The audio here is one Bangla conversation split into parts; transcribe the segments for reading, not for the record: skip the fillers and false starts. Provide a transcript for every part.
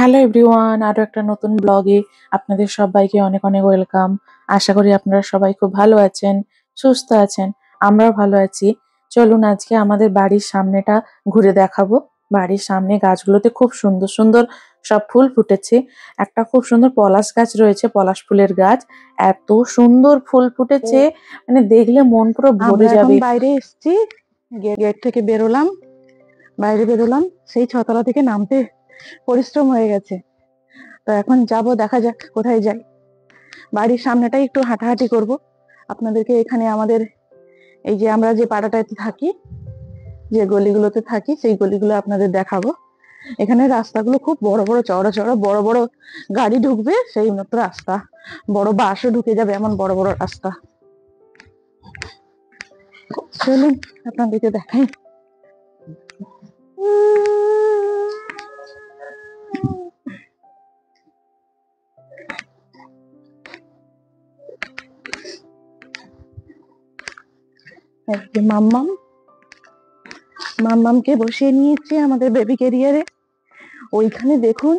হ্যালো এভরিওয়ান, আরো একটা নতুন ব্লগে আপনাদের সবাইকে অনেক অনেক ওয়েলকাম। আশা করি আপনারা সবাই খুব ভালো আছেন, সুস্থ আছেন। আমরাও ভালো আছি। চলুন আজকে আমাদের বাড়ির সামনেটা ঘুরে দেখাবো। বাড়ির সামনে গাছগুলোতে খুব সুন্দর সুন্দর সব ফুল ফুটেছে। একটা খুব সুন্দর পলাশ গাছ রয়েছে, পলাশ ফুলের গাছ। এত সুন্দর ফুল ফুটেছে, মানে দেখলে মন পুরো ভরে আমরা এখন যাবে। বাইরে এসেছি, গেট থেকে বেরোলাম, বাইরে বেরোলাম, সেই ছতলা থেকে নামতে পরিশ্রম হয়ে গেছে। তো এখন যাব, দেখা যাক কোথায় যাই। বাড়ির সামনেটাই একটু হাঁটাহাঁটি করব, আপনাদেরকে এখানে আমাদের এই যে আমরা যে পাড়াটাতে থাকি, যে গলিগুলোতে থাকি, সেই গলিগুলো আপনাদের দেখাবো। এখানে রাস্তাগুলো খুব বড় বড়, চওড়া চওড়া, বড় বড় গাড়ি ঢুকবে সেই মতো রাস্তা, বড় বাসও ঢুকে যাবে এমন বড় বড় রাস্তা। চলুন আপনাদেরকে দেখাই। মাম্মামকে বসিয়ে নিয়েছি আমাদের বেবি ক্যারিয়ারে। ওইখানে দেখুন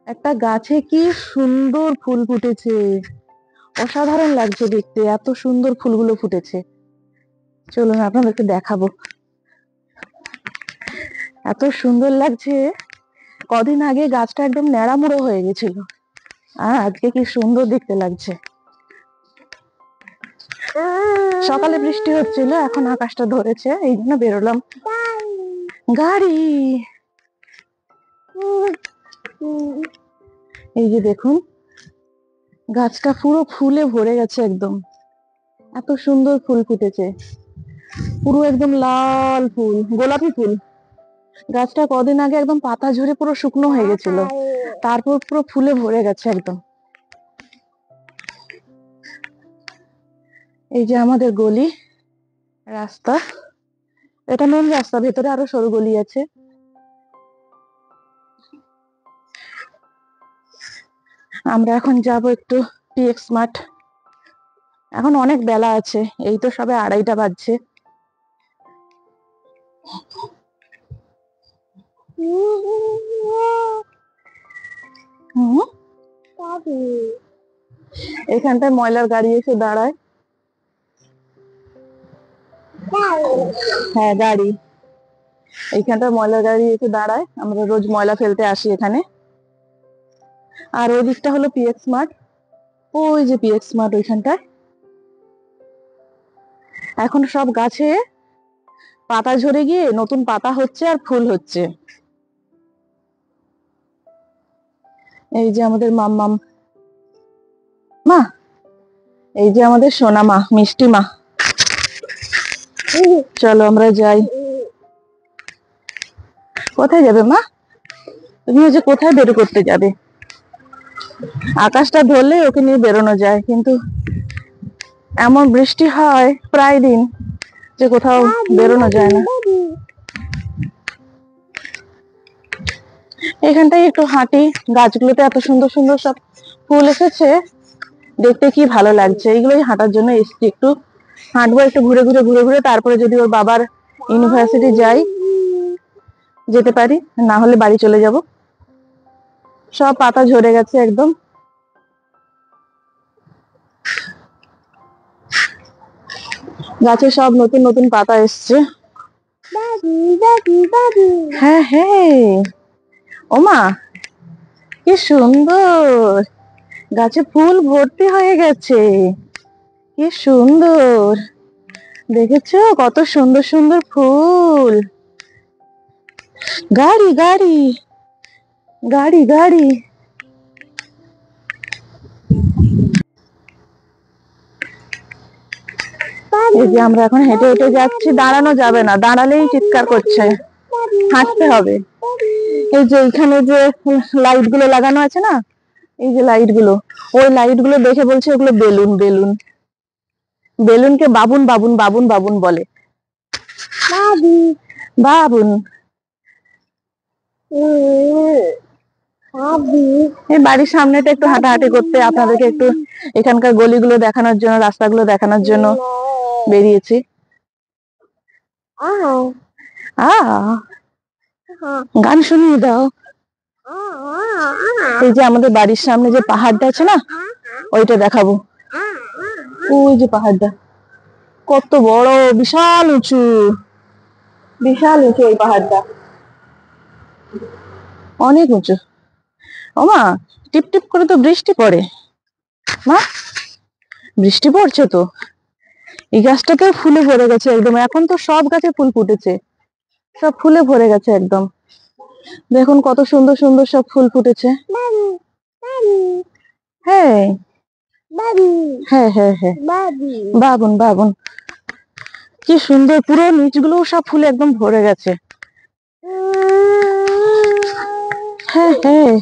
একটা গাছে কি সুন্দর ফুল ফুটেছে, অসাধারণ লাগছে দেখতে, এত সুন্দর ফুলগুলো ফুটেছে। চলুন আপনাদেরকে দেখাবো, এত সুন্দর লাগছে। কদিন আগে গাছটা একদম ন্যাড়ামুড়ো হয়ে গেছিল, আর আজকে কি সুন্দর দেখতে লাগছে। সকালে বৃষ্টি হচ্ছিল, এখন আকাশটা ধরেছে, এই জন্য বেরোলাম। গাড়ি, এই যে দেখুন গাছটা পুরো ফুলে ভরে গেছে, একদম এত সুন্দর ফুল ফুটেছে, পুরো একদম লাল ফুল, গোলাপি ফুল। গাছটা কদিন আগে একদম পাতা ঝরে পুরো শুকনো হয়ে গেছিল, তারপর পুরো ফুলে ভরে গেছে একদম। এই যে আমাদের গলি, রাস্তা, এটা মেন রাস্তা, ভেতরে আরো সরু গলি আছে। আমরা এখন যাব একটু পিএক্স মাঠ। এখন অনেক বেলা আছে, এই তো সবে 2:30 বাজছে। এখানটায় ময়লার গাড়ি এসে দাঁড়ায়। হ্যাঁ গাড়ি, এইখানটায় ময়লার গাড়ি এসে দাঁড়ায়, আমরা রোজ ময়লা ফেলতে আসি এখানে। আর ওই দিকটা হলো পিএক্স মাঠ, ওই যে পিএক্স মাঠ ওইখানটায়। এখন সব গাছে পাতা ঝরে গিয়ে নতুন পাতা হচ্ছে আর ফুল হচ্ছে। এই যে আমাদের মাম্মাম মা, এই যে আমাদের সোনা মা, মিষ্টি মা। চলো আমরা যাই। কোথায় যাবে মা? তুমি যে কোথায় বের করতে যাবে? আকাশটা ধরলে ওকে নিয়ে বেরোনো যায়, কিন্তু এমন বৃষ্টি হয় প্রায় দিন যে কোথাও বেরোনো যায় না। এখানটাই একটু হাঁটি, গাছগুলোতে এত সুন্দর সুন্দর সব ফুল এসেছে, দেখতে কি ভালো লাগছে। এইগুলোই হাঁটার জন্য এসছি, একটু হাঁটবো, একটু ঘুরে ঘুরে ঘুরে ঘুরে, তারপরে যদি ওর বাবার ইউনিভার্সিটি যাই যেতে পারি, না হলে বাড়ি চলে যাব। সব পাতা ঝরে গেছে একদম। গাছে সব নতুন নতুন পাতা এসছে। হ্যাঁ হ্যাঁ, ওমা কি সুন্দর, গাছে ফুল ভর্তি হয়ে গেছে, কি সুন্দর দেখেছো, কত সুন্দর সুন্দর ফুল। গাড়ি গাড়ি গাড়ি গাড়ি। এই যে আমরা এখন হেঁটে হেঁটে যাচ্ছি, দাঁড়ানো যাবে না, দাঁড়ালেই চিৎকার করছে, হাঁটতে হবে। এই যে এইখানে যে লাইট গুলো লাগানো আছে না, এই যে লাইট গুলো, ওই লাইট গুলো দেখে বলছে ওগুলো বেলুন, বেলুন, বেলুনকে বাবুন বাবুন বাবুন বাবুন বলে। বাবুন। এই বাড়ির সামনেটা একটু হাঁটাহাঁটি করতে, আপনাদেরকে একটু এখানকার গলিগুলো দেখানোর জন্য, রাস্তাগুলো দেখানোর জন্য বেরিয়েছি। গান শুনিয়ে দাও। এই যে আমাদের বাড়ির সামনে যে পাহাড়টা আছে না, ওইটা দেখাবো। ওই যে পাহাড়টা কত বড়, বিশাল উঁচু, বিশাল উঁচু এই পাহাড়টা, অনেক উঁচু। ওমা, টিপ টিপ করে তো বৃষ্টি পড়ে। মা, বৃষ্টি পড়ছে তো। এই গাছটাতেও ফুলে ভরে গেছে একদম। এখন তো সব গাছে ফুল ফুটেছে, সব ফুলে ভরে গেছে একদম। দেখুন কত সুন্দর সুন্দর সব ফুল ফুটেছে। হ্যাঁ হ্যাঁ হ্যাঁ হ্যাঁ, বাবুন বাবুন, কি সুন্দর, পুরো নিচগুলো সব ফুলে একদম ভরে গেছে। হ্যাঁ হ্যাঁ,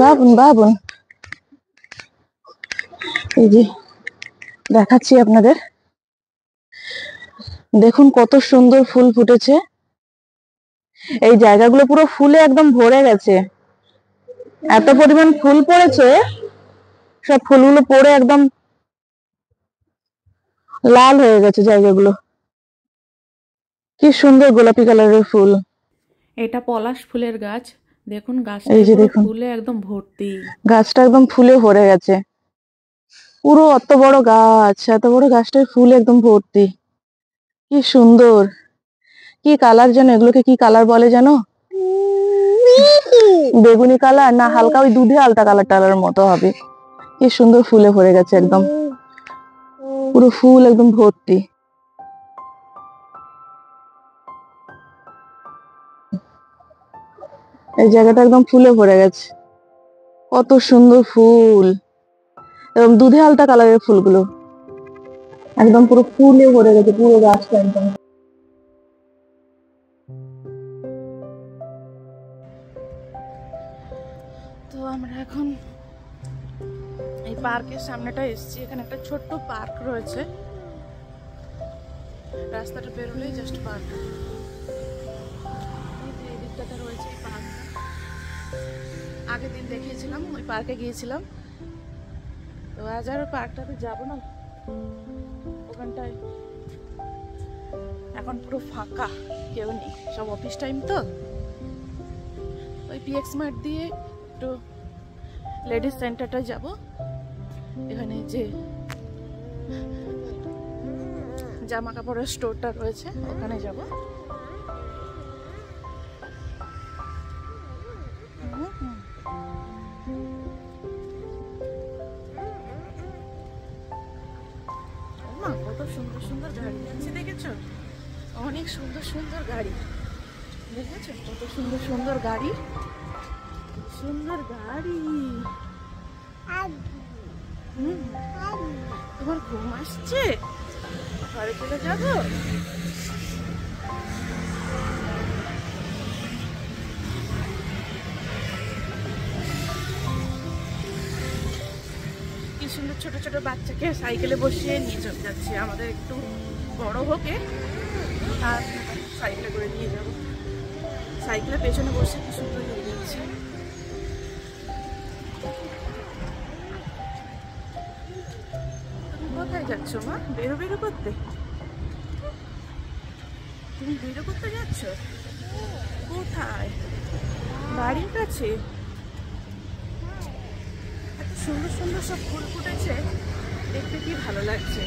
বাবুন বাবুন। এই যে দেখাচ্ছি আপনাদের, দেখুন কত সুন্দর ফুল ফুটেছে। এই জায়গাগুলো পুরো ফুলে একদম ভরে গেছে, এত পরিমাণ ফুল পড়েছে, সব ফুলগুলো পড়ে একদম লাল হয়ে গেছে জায়গাগুলো। কি সুন্দর গোলাপি কালারের ফুল। এটা পলাশ ফুলের গাছ, দেখুন গাছটা এই যে পুরো দেখুন, ফুলে একদম ভর্তি। গাছটা একদম ফুলে ভরে গেছে, পুরো অত বড় গাছ, এত বড় গাছটায় ফুল একদম ভর্তি। কি সুন্দর, কি কালার যেন, এগুলোকে কি কালার বলে যেন, বেগুনি কালার না হালকা ওই দুধে আলতা কালার টালার মতো হবে। কি সুন্দর ফুলে ভরে গেছে একদম, পুরো ফুল একদম ভর্তি। এই জায়গাটা একদম ফুলে ভরে গেছে, কত সুন্দর ফুল, এবং দুধে আলতা কালারের ফুলগুলো একদম পুরো ফুলে ভরে গেছে পুরো গাছটা একদম। তো আমরা এখন এই পার্কের সামনেটা এসেছি। এখানে একটা ছোট্ট পার্ক রয়েছে, রাস্তাটা বেরোলেই জাস্ট পার্ক। এই দিকটাতে রয়েছে এই পার্কটা, আগের দিন দেখিয়েছিলাম, ওই পার্কে গিয়েছিলাম। তো আজ আর পার্কটাতে যাবো না, ওখানটায় এখন পুরো ফাঁকা, কেউ নেই, সব অফিস টাইম। তো ওই পিএক্স মার্ট দিয়ে একটু লেডিস সেন্টারটায় যাব, এখানে যে জামা কাপড়ের স্টোরটা রয়েছে ওখানে যাব। কত সুন্দর সুন্দর গাড়ি আছে, দেখেছো? অনেক সুন্দর সুন্দর গাড়ি, দেখেছো? কত সুন্দর সুন্দর গাড়ি, সুন্দর গাড়ি। তোমার ঘুম আসছে? ঘরে চলে যাবো? কি সুন্দর ছোট ছোট বাচ্চাকে সাইকেলে বসিয়ে নিয়ে চলে যাচ্ছে। আমাদের একটু বড় হোকে আর সাইকেলে করে নিয়ে যাবো। সাইকেলের পেছনে বসে কি সুন্দর নিয়ে যাচ্ছে। তুমি কোথায় যাচ্ছ মা? বেরো বেরো করতে? তুমি বেরো করতে যাচ্ছ? কোথায়? বাড়ির কাছে? এত সুন্দর সুন্দর সব ফুল ফুটেছে, দেখতে কি ভালো লাগছে।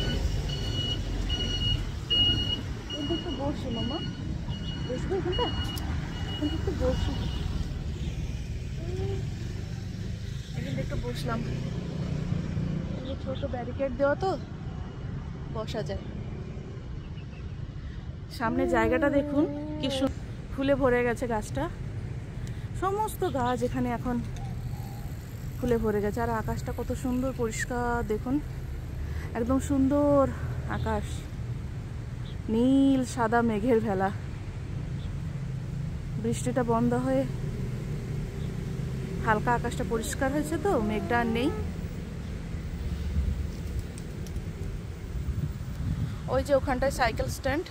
একটু বসি মামা, বসবো এখানটা, একটু বসি, এখানটা একটু বসলাম। ছোট ব্যারিকেড দেওয়া তো, বসা যায়। সামনে জায়গাটা দেখুন কি ফুলে ভরে গেছে গাছটা, সমস্ত গাছ এখানে এখন ফুলে ভরে গেছে। আর আকাশটা কত সুন্দর পরিষ্কার, দেখুন একদম সুন্দর আকাশ, নীল সাদা মেঘের ভেলা। বৃষ্টিটা বন্ধ হয়ে হালকা আকাশটা পরিষ্কার হয়েছে, তো মেঘটা আর নেই। ওই যে ওখানটায় সাইকেল স্ট্যান্ড,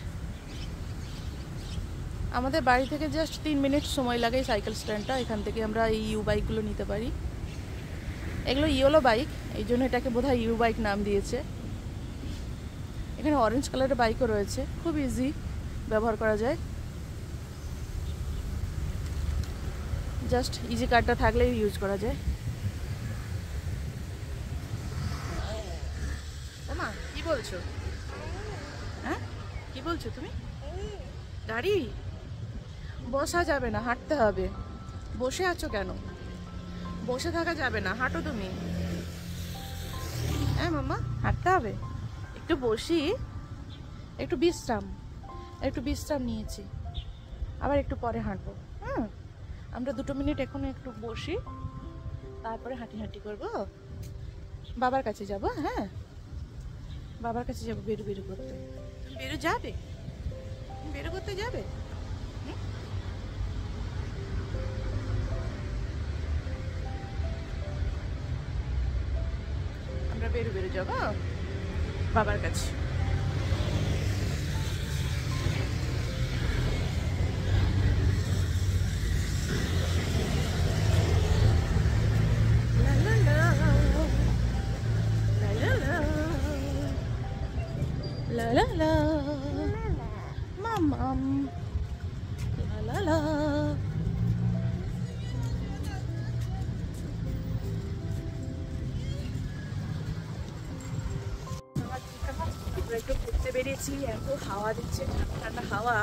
আমাদের বাড়ি থেকে জাস্ট 3 মিনিট সময় লাগে সাইকেল স্ট্যান্ডটা। এখান থেকে আমরা এই ইউ বাইকগুলো নিতে পারি। এগুলো ইয়েলো বাইক, এই জন্য এটাকে বোধহয় ইউ বাইক নাম দিয়েছে। এখানে অরেঞ্জ কালারের বাইকও রয়েছে, খুব ইজি ব্যবহার করা যায়। জাস্ট ইজি কার্ডটা থাকলেই ইউজ করা যায়। ওমা কি বলছো? হ্যাঁ কি বলছো তুমি? গাড়ি বসা যাবে না, হাঁটতে হবে। বসে আছো কেন? বসে থাকা যাবে না, হাঁটো তুমি। হ্যাঁ মাম্মা হাঁটতে হবে। একটু বসি, একটু বিশ্রাম নিয়েছি, আবার একটু পরে হাঁটবো। হুম, আমরা 2 মিনিট এখন একটু বসি, তারপরে হাঁটি করবো। বাবার কাছে যাব। হ্যাঁ বাবার কাছে যাবো বেরু করতে। বেরু করতে যাবে? আমরা বেরু যাবো বাবার কাছে। La la la, mamam, la la la. আমরা একটু ঘুরতে বেরিয়েছি, এত হাওয়া দিচ্ছে, ঠান্ডা ঠান্ডা হাওয়া।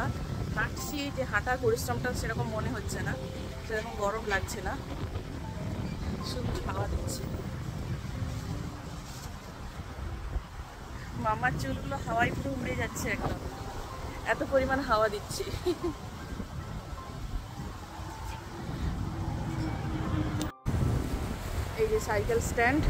হাঁটছি, যে হাঁটার পরিশ্রমটা সেরকম মনে হচ্ছে না, সেরকম গরম লাগছে না, শুধু হাওয়া দিচ্ছে। মামার চুলগুলো হাওয়ায় পুরো উড়ে যাচ্ছে একদম, এত পরিমাণ হাওয়া দিচ্ছে। এই যে সাইকেল স্ট্যান্ড,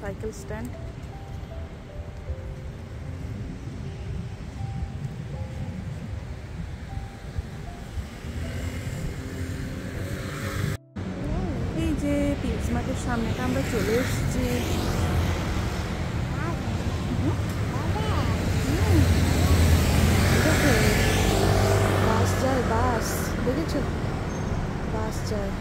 সাইকেল স্ট্যান্ড। এই যে পিএস মার্টের সামনেটা আমরা চলে এসেছি। বাস যায়, বাস দেখেছো? বাস যায়।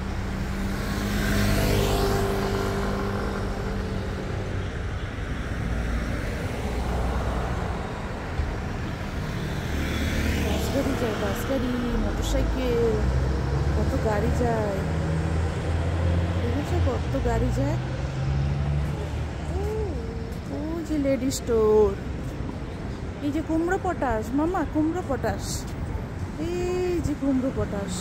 বাস গাড়ি, মোটরসাইকেল, কত গাড়ি যায় দেখেছো? কত গাড়ি যায়। ও যে লেডি স্টোর, এই যে কুমড়ো পটাশ, মামা কুমড়ো পটাশ, এই যে কুমড়ো পটাশ,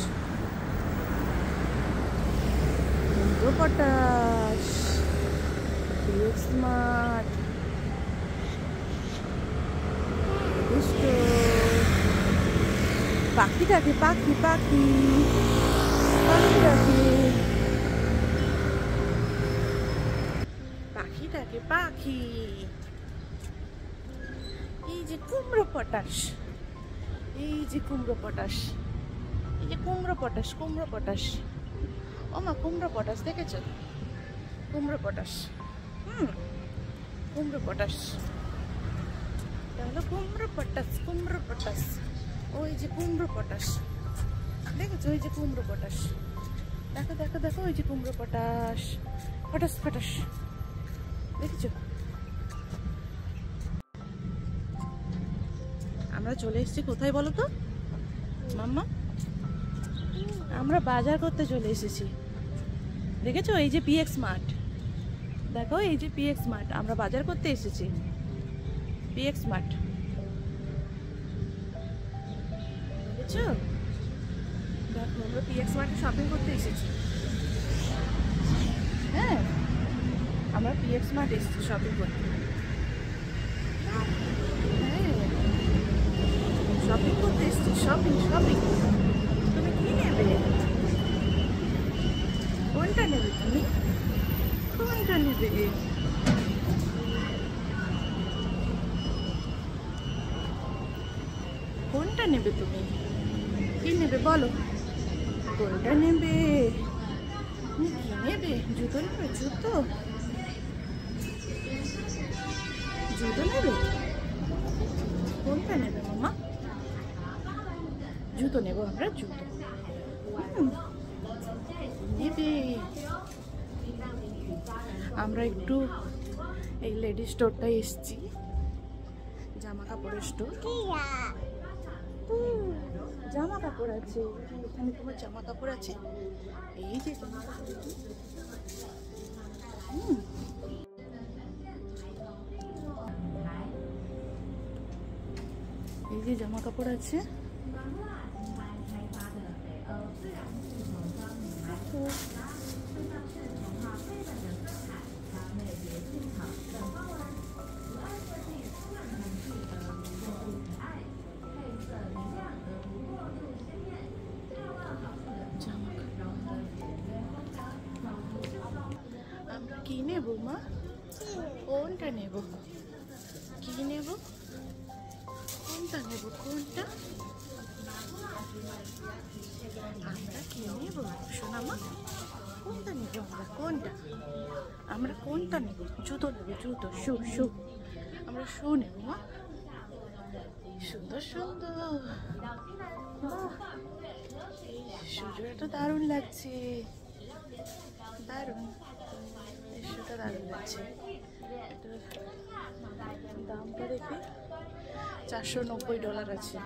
স্মার্ট পাখি ডাকে, পাখি পাখি পাখি ডাকে, পাখি ডাকে পাখি। এই যে কুমড়ো পটাশ, এই যে কুমড়ো পটাশ, এই যে কুমড়ো পটাশ, কুমড়ো পটাশ। ও মা কুমড়ো পটাশ দেখেছো? কুমড়ো পটাশ, কুমড়ো পটাশ, তাহলে কুমড়ো পটাশ, কুমড়ো পটাশ। ওই যে কুমড়ো পটাশ দেখেছো? ওই যে কুমড়ো পটাশ, দেখো দেখো দেখো, ওই যে কুমড়ো পটাশ, পটাশ পটাশ দেখেছো? আমরা চলে এসেছি কোথায় বলো তো মাম্মা? আমরা বাজার করতে চলে এসেছি, দেখেছো? এই যে পিএক্স মার্ট, দেখো এই যে পিএক্স মার্ট, আমরা বাজার করতে এসেছি। পিএক্স মার্ট দেখেছো? দেখো আমরা পিএক্স মার্টে শপিং করতে এসেছি। হ্যাঁ আমরা পিএক্স মার্ট এসেছি শপিং করতে। শপিং করতে এসেছি, শপিং শপিং। তুমি কি নেবে? কোনটা নেবে তুমি? কোনটা নেবে? কোনটা নেবে তুমি? কি নেবে বলো? কোনটা নেবে? তুমি কি নেবে? জুতো নেবে? জুতো, জুতো নেবে? কোনটা নেবে মামা? জুতো নেব আমরা, জুতো নেবে। আমরা একটু এই লেডিস স্টোরটায় এসছি, জামা কাপড়ের স্টোর। জামা কাপড় আছে এখানে, তোমার জামা কাপড় আছে, এই যে জামা কাপড়। এই যে জামা কাপড় আছে। আমরা কি নেব মা? কোনটা নেব? কি নেব? কোনটা নেব? কোনটা আমরা কি নেব সোনা মা? কোনটা নেব আমরা? কোনটা আমরা কোনটা নেব? জুতো নেব, জুতো, শু শু। আমরা শু নেব মা। সুন্দর সুন্দর, এই সুজোটা দারুণ লাগছে, দারুণ। এই শুটা দারুণ লাগছে। এটার দামটা দেখি, $490 আছে।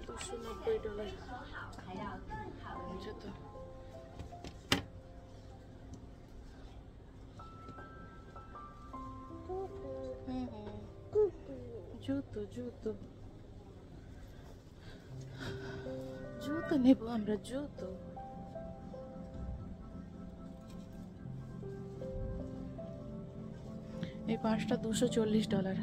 $290 জুতো। জুতো জুতো জুতো নেব আমরা, জুতো। এই পাঁচটা $240।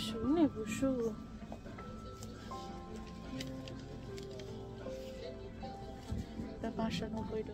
শু নেব, শু। এটা $590।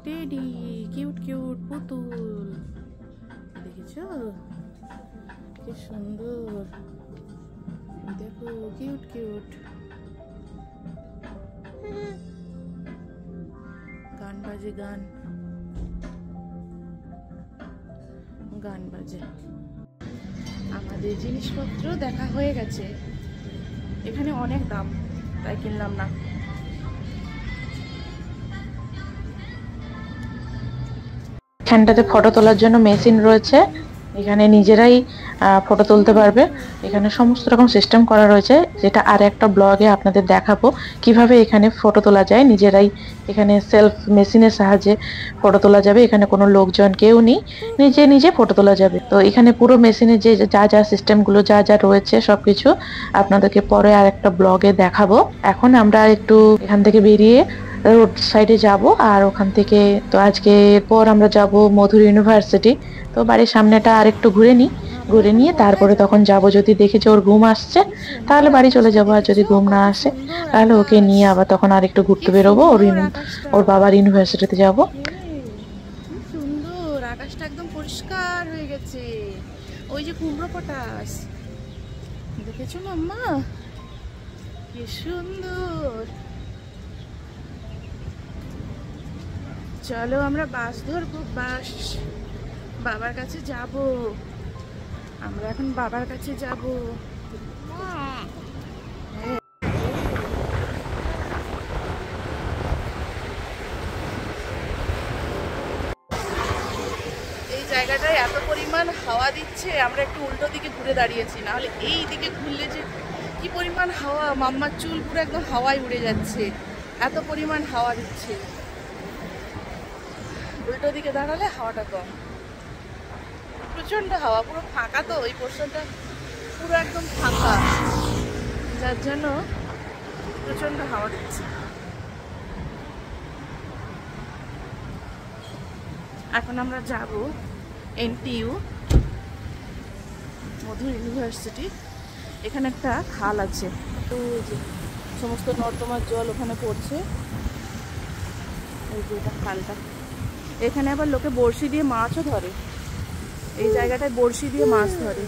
টেডি, কিউট কিউট পুতুল, দেখেছো কি সুন্দর, দেখো কিউট কিউট। গান বাজে, গান গান বাজে। আমাদের জিনিসপত্র দেখা হয়ে গেছে, এখানে অনেক দাম তাই কিনলাম না। এখানটাতে ফটো তোলার জন্য মেশিন রয়েছে, এখানে নিজেরাই ফটো তুলতে পারবে। এখানে সমস্ত রকম সিস্টেম করা রয়েছে, যেটা আর একটা ব্লগে আপনাদের দেখাবো কিভাবে এখানে ফটো তোলা যায়। নিজেরাই এখানে সেলফ মেশিনের সাহায্যে ফটো তোলা যাবে, এখানে কোনো লোকজন কেউ নেই, নিজে নিজে ফটো তোলা যাবে। তো এখানে পুরো মেশিনে যে যা যা সিস্টেমগুলো যা যা রয়েছে সবকিছু আপনাদেরকে পরে আর একটা ব্লগে দেখাবো। এখন আমরা একটু এখান থেকে বেরিয়ে রোড সাইডে যাব, আর ওখান থেকে তো আজকে পর আমরা যাব মধুর ইউনিভার্সিটি। তো বাড়ির সামনেটা আর একটু ঘুরে নিই, ঘুরে নিয়ে তারপরে তখন যাব। যদি দেখি যে ওর ঘুম আসছে তাহলে বাড়ি চলে যাবো, আর যদি ঘুম না আসে তাহলে ওকে নিয়ে আবার তখন আর একটু ঘুরতে বেরোবো, ওর বাবার ইউনিভার্সিটিতে যাব। সুন্দর, আকাশটা একদম পরিষ্কার হয়ে গেছে। ওই যে কুমড়ো পটাশ দেখেছো মাম্মা, কি সুন্দর। চলো আমরা বাস ধরবো, বাস বাবার কাছে যাব, আমরা এখন বাবার কাছে যাব। এই জায়গাটায় এত পরিমাণ হাওয়া দিচ্ছে, আমরা একটু উল্টো দিকে ঘুরে দাঁড়িয়েছি, নাহলে এই দিকে ঘুরলে যে কি পরিমাণ হাওয়া, মাম্মার চুল পুরো একদম হাওয়ায় উড়ে যাচ্ছে, এত পরিমাণ হাওয়া দিচ্ছে। উল্টো দিকে দাঁড়ালে হাওয়াটা কম, প্রচন্ড হাওয়া, পুরো ফাঁকা তো ওই পোর্শনটা পুরো একদম ফাঁকা, যার জন্য প্রচন্ড হাওয়া দিচ্ছে। এখন আমরা যাব NTU মধুর ইউনিভার্সিটি। এখানে একটা খাল আছে, তো যে সমস্ত নর্দমার জল ওখানে পড়ছে, এই যে এটা খালটা। এখানে আবার লোকে বড়শি দিয়ে মাছও ধরে, এই জায়গাটায় বড়শি দিয়ে মাছ ধরে।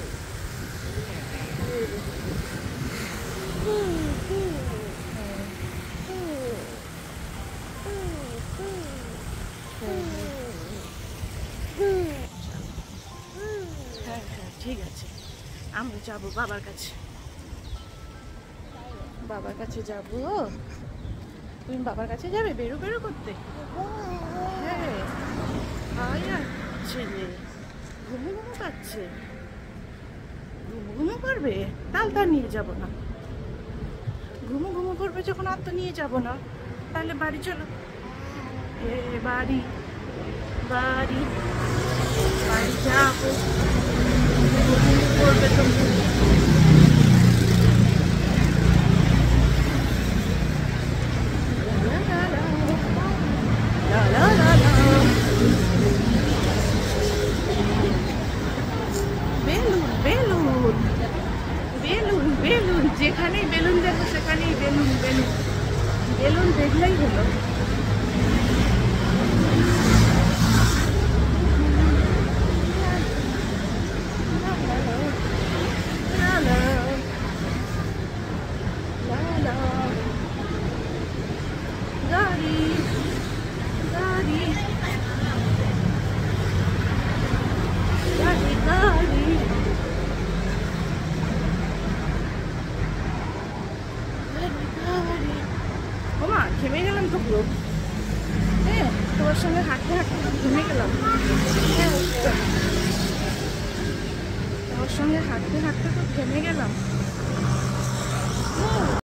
হ্যাঁ হ্যাঁ ঠিক আছে, আমরা যাবো বাবার কাছে, বাবার কাছে যাব। তুমি বাবার কাছে যাবে বেরো বেরো করতে? হ্যাঁ হাই আসছে রে, ঘুমো ঘুমো পাচ্ছে, ঘুমো ঘুমো করবে, তাল নিয়ে যাব না। ঘুমো ঘুমো করবে যখন আর তো নিয়ে যাব না, তাহলে বাড়ি চলো। এ বাড়ি বাড়ি বাড়ি যাবো, করবে তো। বেলুন বেলুন বেলুন বেলুন, যেখানেই বেলুন দেখো সেখানেই বেলুন বেলুন, বেলুন দেখলেই হলো। গাড়ি গাড়ি গাড়ি গাড়ি, ওমা ঘেমে গেলাম তো পুরো। হ্যাঁ তোমার সঙ্গে হাঁটতে হাঁটতে তো ঘেমে গেলাম। হ্যাঁ তোমার সঙ্গে হাঁটতে হাঁটতে তো ঘেমে গেলাম।